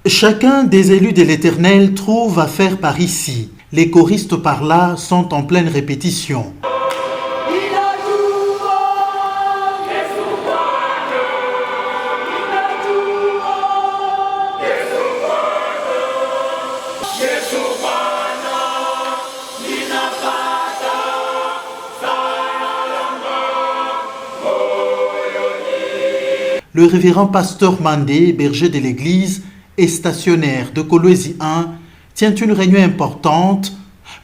Chacun des élus de l'Éternel trouve à faire par ici. Les choristes par là sont en pleine répétition. Le révérend pasteur Mandé, berger de l'église et stationnaire de Kolwezi 1, tient une réunion importante.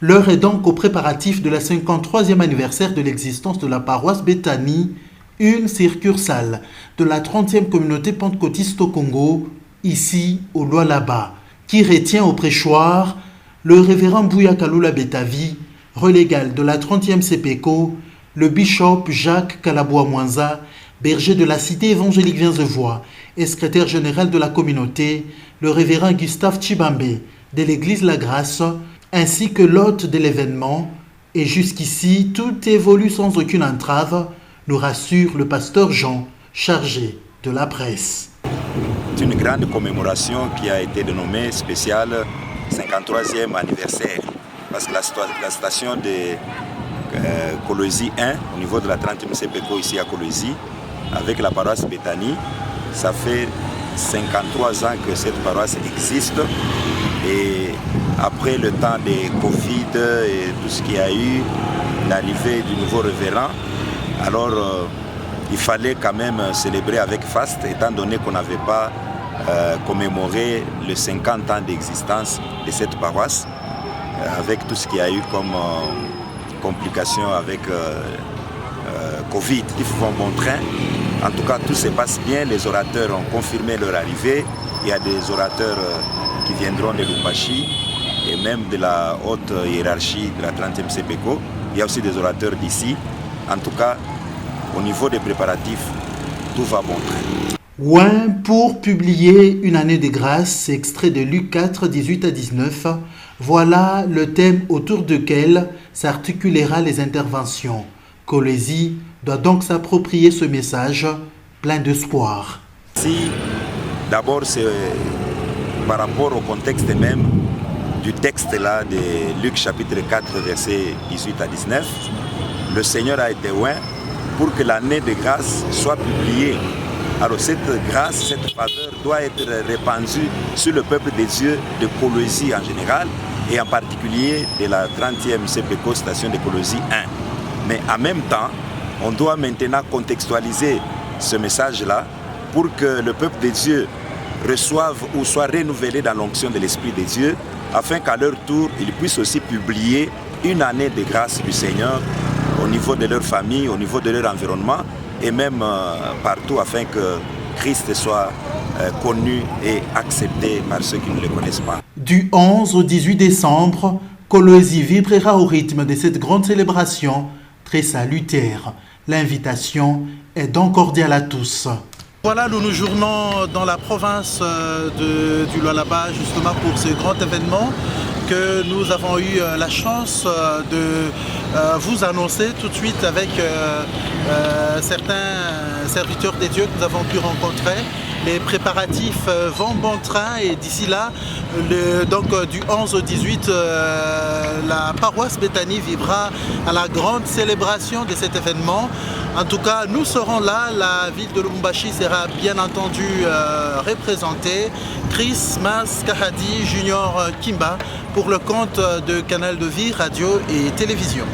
L'heure est donc aux préparatifs de la 53e anniversaire de l'existence de la paroisse Béthanie, une succursale de la 30e communauté pentecôtiste au Congo, ici au Lualaba, qui retient au prêchoir le révérend Bouya Kalula Betavi, relégal de la 30e CPECO, le bishop Jacques Kalaboua-Mwanza, berger de la cité évangélique Vienzevoix et secrétaire général de la communauté, le révérend Gustave Chibambé de l'église La Grâce, ainsi que l'hôte de l'événement. Et jusqu'ici, tout évolue sans aucune entrave, nous rassure le pasteur Jean, chargé de la presse. C'est une grande commémoration qui a été dénommée spéciale 53e anniversaire, parce que la station de Kolwezi 1, au niveau de la 30e CPECO ici à Kolwezi, avec la paroisse Béthanie, ça fait 53 ans que cette paroisse existe. Et après le temps des Covid et tout ce qu'il y a eu, l'arrivée du nouveau révérend, alors il fallait quand même célébrer avec faste, étant donné qu'on n'avait pas commémoré les 50 ans d'existence de cette paroisse, avec tout ce qu'il y a eu comme complications avec Covid. Ils font bon train. En tout cas, tout se passe bien. Les orateurs ont confirmé leur arrivée. Il y a des orateurs qui viendront de Lubumbashi et même de la haute hiérarchie de la 30e CPECO. Il y a aussi des orateurs d'ici. En tout cas, au niveau des préparatifs, tout va bon train. Ouin pour publier une année de grâce, extrait de Luc 4, 18 à 19. Voilà le thème autour duquel s'articulera les interventions. Kolwezi doit donc s'approprier ce message plein d'espoir. Si d'abord c'est par rapport au contexte même du texte là de Luc chapitre 4 versets 18 à 19, le Seigneur a été loin pour que l'année de grâce soit publiée. Alors cette grâce, cette faveur doit être répandue sur le peuple des dieux de Kolwezi en général et en particulier de la 30e CPECO station de Kolwezi 1. Mais en même temps, on doit maintenant contextualiser ce message-là pour que le peuple de Dieu reçoive ou soit renouvelé dans l'onction de l'Esprit de Dieu, afin qu'à leur tour, ils puissent aussi publier une année de grâce du Seigneur au niveau de leur famille, au niveau de leur environnement et même partout, afin que Christ soit connu et accepté par ceux qui ne le connaissent pas. Du 11 au 18 décembre, Kolwezi vibrera au rythme de cette grande célébration très salutaire. L'invitation est donc cordiale à tous. Voilà, nous nous journons dans la province du Lualaba justement pour ce grand événement que nous avons eu la chance de vous annoncer tout de suite avec certains serviteurs des dieux que nous avons pu rencontrer. Les préparatifs vont bon train et d'ici là, du 11 au 18, la paroisse Béthanie vivra à la grande célébration de cet événement. En tout cas, nous serons là, la ville de Lubumbashi sera bien entendu représentée. Chris Mas Kahadi Junior Kimba pour le compte de Canal de Vie, Radio et Télévision.